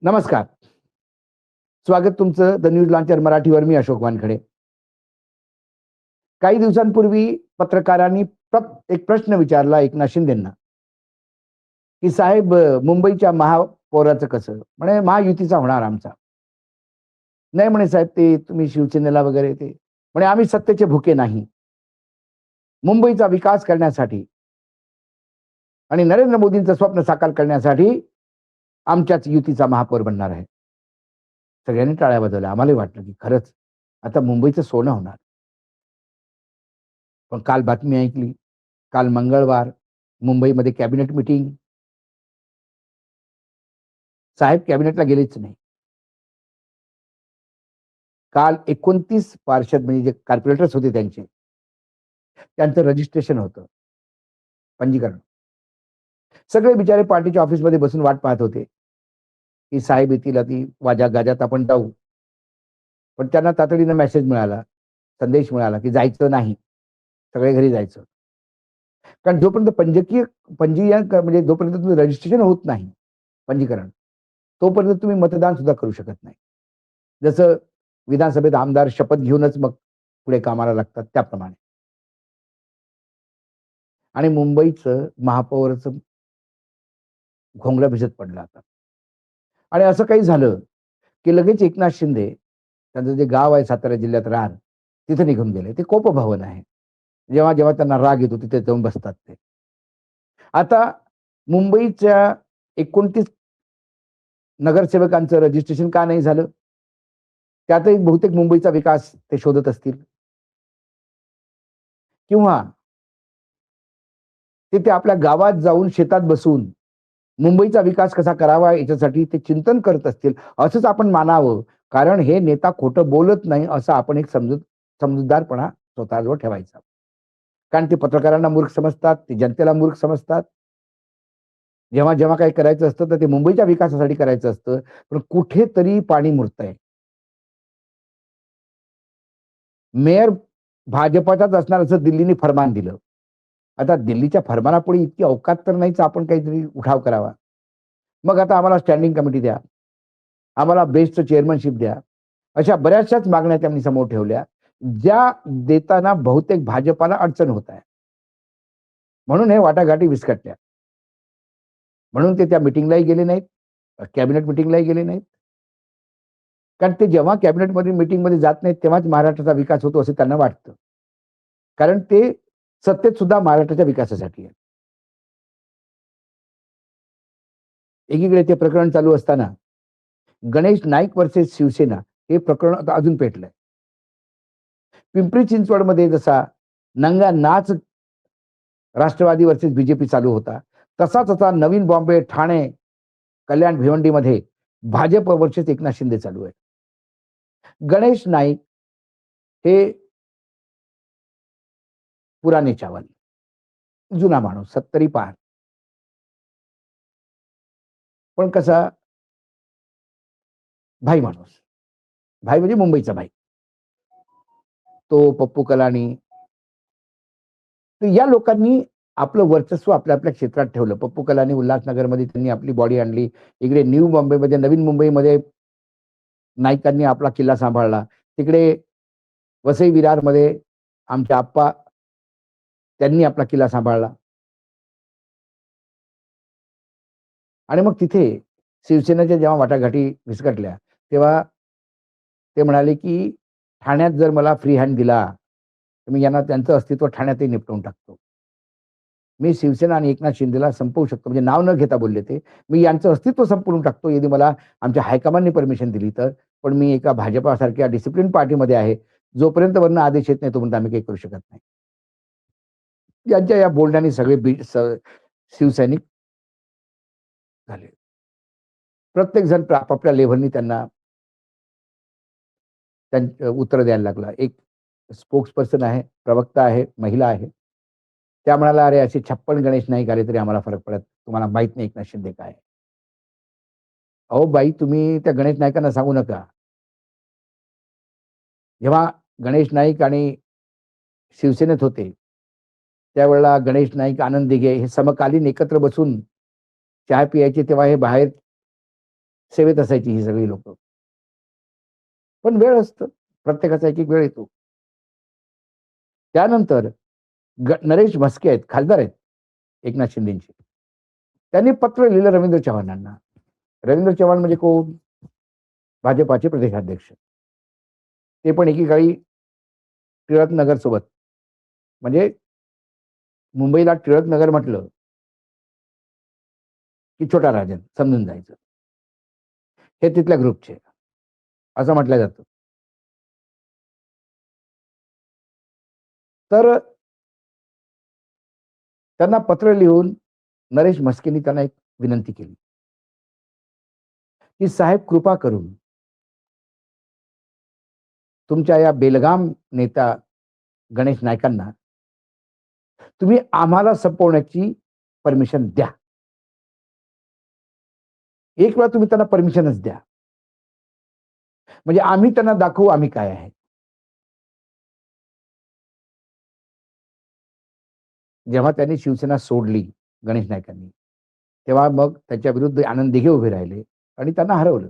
नमस्कार. स्वागत तुमचं द न्यूज लॉन्चर मराठीवर. मी अशोक वानखडे. काही दिवसांपूर्वी पत्रकारांनी एक प्रश्न विचारला एकनाथ शिंदेंना, की "साहेब मुंबईच्या महापौराचं कसं?" म्हणे, "महायुतीचा होणार आमचा." "नाही," म्हणे, "साहेब ते तुम्ही शिवसेनेला वगैरे ते." म्हणे, "आम्ही सत्तेचे भुके नाही. मुंबईचा विकास करण्यासाठी आणि नरेंद्र मोदींचं स्वप्न साकार करण्यासाठी आमच्याच युतीचा महापौर बनणार आहे." सगळ्यांनी टाळ्या वाजवल्या. आम्हालाही वाटलं, की खरंच आता मुंबईचं सोनं होणार. पण काल बातमी ऐकली. काल मंगळवार मुंबईमध्ये कॅबिनेट मीटिंग. साहेब कॅबिनेटला गेलेच नाही. काल 29 पार्षद म्हणजे जे कॉर्पोरेटर्स होते त्यांचं रजिस्ट्रेशन होतं, पंजीकरण. सगळे बिचारे पार्टीच्या ऑफिसमध्ये बसून वाट पाहत होते, की साहेब येतील, ती वाजा-गाजात आपण जाऊ. पण त्यांना तातडीनं मेसेज मिळाला, संदेश मिळाला, की जायचं नाही. सगळे घरी जायचं. कारण जोपर्यंत म्हणजे जोपर्यंत तुमचं रजिस्ट्रेशन होत नाही, पंजीकरण, तोपर्यंत तुम्ही मतदान सुद्धा करू शकत नाही. जसं विधानसभेत आमदार शपथ घेऊनच मग पुढे कामाला लागतात त्याप्रमाणे. आणि मुंबईचं महापौराचं घोंगडं भिजत पडलं आता. आणि असं काही झालं, की लगेच एकनाथ शिंदे, त्यांचं जे गाव आहे सातारा जिल्ह्यात रान, तिथे निघून गेले. ते कोपभवन आहे. जेव्हा त्यांना राग येतो तिथे जाऊन बसतात ते. आता मुंबईच्या 29 नगरसेवकांचं रजिस्ट्रेशन का नाही झालं? त्यातही बहुतेक मुंबईचा विकास ते शोधत असतील. किंवा ते आपल्या गावात जाऊन शेतात बसून मुंबईचा विकास कसा करावा याच्यासाठी ते चिंतन करत असतील, असंच आपण मानावं. कारण हे नेता खोटं बोलत नाही असं आपण एक समजूतदारपणा स्वतःजवळ ठेवायचा. कारण ते पत्रकारांना मूर्ख समजतात, ते जनतेला मूर्ख समजतात. जेव्हा काही करायचं असतं तर ते मुंबईच्या विकासासाठी करायचं असतं. पण कुठेतरी पाणी मुरतंय. मेयर भाजपचाच असणार असं दिल्लीने फर्मान दिलं. आता दिल्लीच्या फरमानापुढे इतकी अवकात तर नाहीच आपण काहीतरी उठाव करावा. मग आता आम्हाला स्टँडिंग कमिटी द्या. आम्हाला बेस्टचं चेअरमनशिप द्या. अशा बऱ्याचशाच मागण्या त्यांनी समोर ठेवल्या, ज्या देताना बहुतेक भाजपाला अडचण होत आहे. म्हणून हे वाटाघाटी विस्कटल्या. म्हणून ते त्या मीटिंगलाही गेले नाहीत. कॅबिनेट मीटिंगलाही गेले नाहीत. कारण ते जेव्हा कॅबिनेटमध्ये मीटिंगमध्ये जात नाहीत, तेव्हाच महाराष्ट्राचा विकास होतो असं त्यांना वाटतं. कारण ते सत्तेत सुद्धा महाराष्ट्राच्या विकासासाठी आहे. एकीकडे ते प्रकरण चालू असताना गणेश नाईक वर्सेस शिवसेना हे प्रकरण आता अजून पेटलंय. पिंपरी चिंचवडमध्ये जसा नंगा नाच राष्ट्रवादी वर्सेस बीजेपी चालू होता, तसाच आता नवीन बॉम्बे, ठाणे, कल्याण भिवंडीमध्ये भाजप वर्सेस एकनाथ शिंदे चालू आहे. गणेश नाईक हे पुराणे चावल, जुना माणूस, 70 पार. पण कसा भाई माणूस. भाई म्हणजे मुंबईचा भाई. तो पप्पू कलानी. तर या लोकांनी आपलं वर्चस्व आपल्या क्षेत्रात ठेवलं. पप्पू कलानी उल्हासनगरमध्ये त्यांनी आपली बॉडी आणली. इकडे न्यू मुंबईमध्ये, नवीन मुंबईमध्ये नाईकांनी आपला किल्ला सांभाळला. तिकडे वसई विरारमध्ये आमचे आप्पा त्यांनी आपला किल्ला सांभाळला. आणि मग तिथे शिवसेनेच्या जेव्हा वाटाघाटी विस्कटल्या, तेव्हा ते म्हणाले, की ठाण्यात जर मला फ्री हँड दिला, तर मी यांना त्यांचं अस्तित्व ठाण्यातही निपटवून टाकतो. मी शिवसेना आणि एकनाथ शिंदेला संपवू शकतो. म्हणजे नाव न घेता बोलले ते. मी यांचं अस्तित्व संपवून टाकतो, यदि मला आमच्या हायकमांडनी परमिशन दिली तर. पण मी एका भाजपासारख्या डिसिप्लिन पार्टीमध्ये आहे. जोपर्यंत वरनं आदेश येत नाही, तोपर्यंत आम्ही काही करू शकत नाही. यांच्या या बोलण्याने सगळे शिवसैनिक झाले. प्रत्येक जण आपापल्या लेव्हलनी त्यांना उत्तर द्यायला लागला. एक स्पोक्स पर्सन आहे, प्रवक्ता आहे, महिला आहे. त्या म्हणाल्या, "अरे असे 56 गणेश नाईक आले तरी आम्हाला फरक पडत. तुम्हाला माहित नाही एकनाथ शिंदे काय आहे." अहो बाई, तुम्ही त्या गणेश नाईकांना सांगू नका. जेव्हा गणेश नाईक आणि शिवसेनेत होते, त्यावेळेला गणेश नाईक, आनंद दिघे हे समकालीन एकत्र बसून चहा पियायचे, तेव्हा हे बाहेर सेवेत असायची ही सगळी लोकं. पण वेळ असतं. प्रत्येकाचा एक-एक वेळ येतो. त्यानंतर नरेश म्हस्के आहेत, खासदार आहेत एकनाथ शिंदेचे. त्यांनी पत्र लिहिलं रवींद्र चव्हाणांना. रवींद्र चव्हाण म्हणजे कोण? भाजपाचे प्रदेशाध्यक्ष. ते पण एकेकाळी टिळक नगरसोबत. म्हणजे मुंबईला टिळक नगर म्हटलं, की छोटा राजन समजून जायचं. हे तिथल्या ग्रुपचे असं म्हटलं जातं. तर त्यांना पत्र लिहून नरेश म्हस्केंनी त्यांना एक विनंती केली, की साहेब कृपा करून तुमच्या या बेलगाम नेता गणेश नाईकांना तुम्ही आम्हाला संपवण्याची परमिशन द्या. एक वेळा तुम्ही त्यांना परमिशनच द्या. म्हणजे आम्ही त्यांना दाखवू आम्ही काय आहे. जेव्हा त्यांनी शिवसेना सोडली गणेश नाईकांनी, तेव्हा मग त्याच्या विरुद्ध आनंद दिघे उभे राहिले आणि त्यांना हरवलं.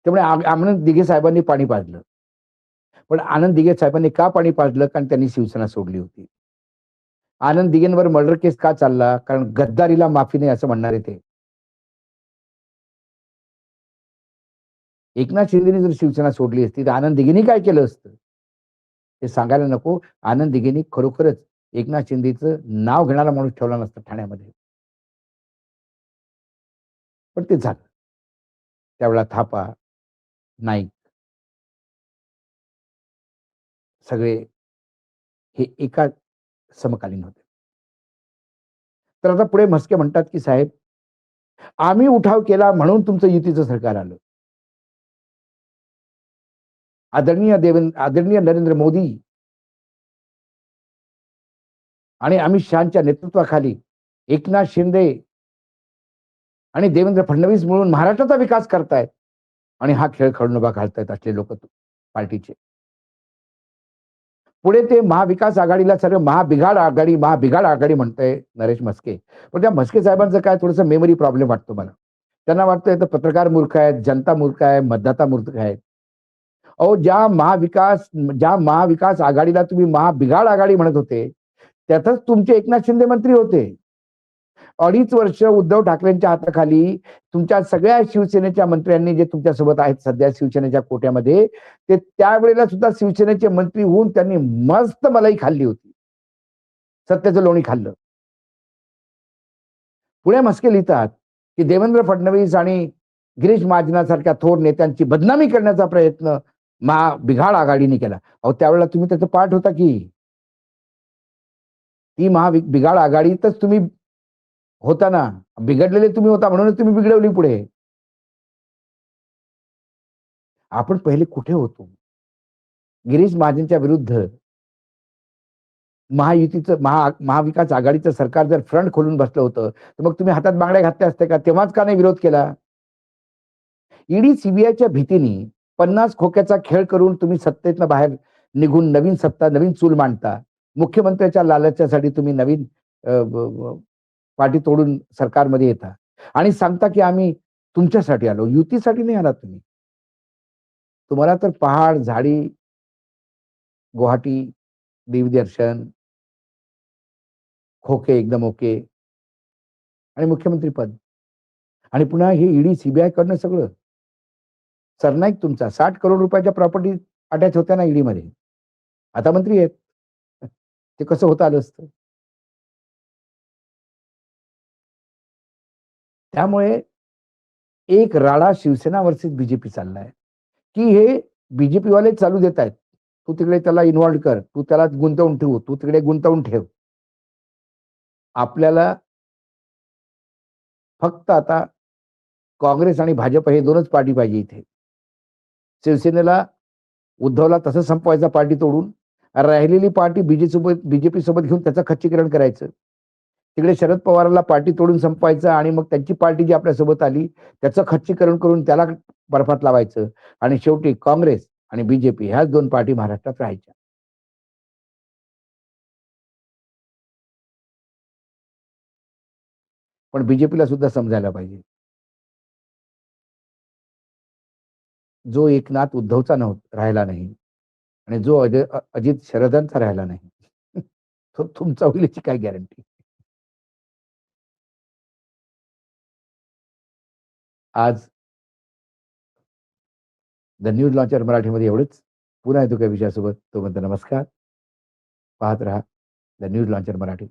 त्यामुळे आनंद दिघे साहेबांनी पाणी पाजलं. पण आनंद दिघे साहेबांनी का पाणी पाजलं? कारण त्यांनी शिवसेना सोडली होती. आनंद दिघेंवर मर्डर केस का चालला? कारण गद्दारीला माफी नाही असं म्हणणारे ते. एकनाथ शिंदेनी जर शिवसेना सोडली असती, तर आनंद दिघेंनी काय केलं असतं? ते सांगायला नको. आनंद दिघेंनी खरोखरच एकनाथ शिंदेचं नाव घेणारा माणूस ठेवला नसता ठाण्यामध्ये. पण ते झालं. त्यावेळेला थापा, नाईक सगळे हे एका समकालीन होते. तर आता पुढे म्हस्के म्हणतात, की साहेब आम्ही उठाव केला म्हणून तुमचं युतीचं सरकार आलं. आदरणीय नरेंद्र मोदी आणि अमित शहाच्या नेतृत्वाखाली एकनाथ शिंदे आणि देवेंद्र फडणवीस मिळून महाराष्ट्राचा विकास करतायत आणि हा खेळ खेळून उभा घालतायत असले लोक पार्टीचे. पुढे ते महाविकास आघाडीला सर्व महाबिघाड आघाडी म्हणतंय नरेश म्हस्के. पण त्या म्हस्के साहेबांचं काय थोडंसं मेमरी प्रॉब्लेम वाटतो मला. त्यांना वाटतंय तर पत्रकार मूर्ख आहेत, जनता मूर्ख आहे, मतदाता मूर्ख आहेत. अहो ज्या महाविकास आघाडीला तुम्ही महाबिघाड आघाडी म्हणत होते, त्यातच तुमचे एकनाथ शिंदे मंत्री होते. 2.5 वर्ष उद्धव ठाकरेंच्या हाताखाली तुमच्या सगळ्या शिवसेनेच्या मंत्र्यांनी जे तुमच्यासोबत आहेत सध्या शिवसेनेच्या कोट्यामध्ये, ते त्यावेळेला सुद्धा शिवसेनेचे मंत्री होऊन त्यांनी मस्त मलाई खाल्ली होती. सत्याचं लोणी खाल्लं. पुढे म्हस्के लिहितात, की देवेंद्र फडणवीस आणि गिरीश महाजनासारख्या थोर नेत्यांची बदनामी करण्याचा प्रयत्न महाबिघाड आघाडीने केला. अहो त्यावेळेला तुम्ही त्याचा पार्ट होता की. ती बिघाड आघाडीतच तुम्ही होता ना. बिघडलेले तुम्ही होता म्हणूनच तुम्ही बिघडवली पुढे. आपण पहिले कुठे होतो? गिरीश महाजनच्या विरुद्ध महाविकास आघाडीचं सरकार जर फ्रंट खोलून बसलं होतं, तर मग तुम्ही हातात बांगड्या घातल्या असत्या का? तेव्हाच का नाही विरोध केला? ईडी सीबीआयच्या भीतीने 50 खोक्याचा खेळ करून तुम्ही सत्तेतनं बाहेर निघून नवीन सत्ता, नवीन चूल मांडता. मुख्यमंत्र्याच्या लालच्यासाठी तुम्ही नवीन पाठी तोडून सरकारमध्ये येता आणि सांगता, की आम्ही तुमच्यासाठी आलो. युतीसाठी नाही आलात तुम्ही. तुम्हाला तर पहाड, झाडी, गुवाहाटी, देवदर्शन, खोके एकदम ओके आणि मुख्यमंत्री पद आणि पुन्हा हे ईडी, सीबीआय कडनं सगळं. सरनाईक तुमचा 60 करोड रुपयाच्या प्रॉपर्टी अटॅच होत्या ना ईडीमध्ये. आता मंत्री आहेत. ते कसं होता आलं असतं? त्यामुळे एक राडा शिवसेना व्हर्सेस बीजेपी चाललाय, की हे बीजेपीवाले चालू देत आहेत. तू तिकडे त्याला इन्व्हॉल्व कर, तू त्याला गुंतवून ठेव, तू तिकडे गुंतवून ठेव. आपल्याला फक्त आता काँग्रेस आणि भाजप हे 2च पार्टी पाहिजे इथे. शिवसेनेला उद्धवला तसं संपवायचा पार्टी तोडून, राहिलेली पार्टी बीजेपी सोबत घेऊन त्याचं खच्चीकरण करायचं. तिकडे शरद पवारांना पार्टी तोडून संपवायचं आणि मग त्यांची पार्टी जी आपल्यासोबत आली, त्याचं खच्चीकरण करून त्याला बर्फात लावायचं आणि शेवटी काँग्रेस आणि बीजेपी ह्याच 2 पार्टी महाराष्ट्रात राहायच्या. पण बीजेपीला सुद्धा समजायला पाहिजे. जो एकनाथ उद्धवचा राहिला नाही आणि जो अजित शरदांचा राहिला नाही, तो तुमचा होईल याची काय गॅरंटी? आज द न्यूज लॉन्चर मराठीमध्ये एवढंच. पुन्हा येतो काही विषयासोबत. तोपर्यंत नमस्कार. पाहत रहा द न्यूज लॉन्चर मराठी.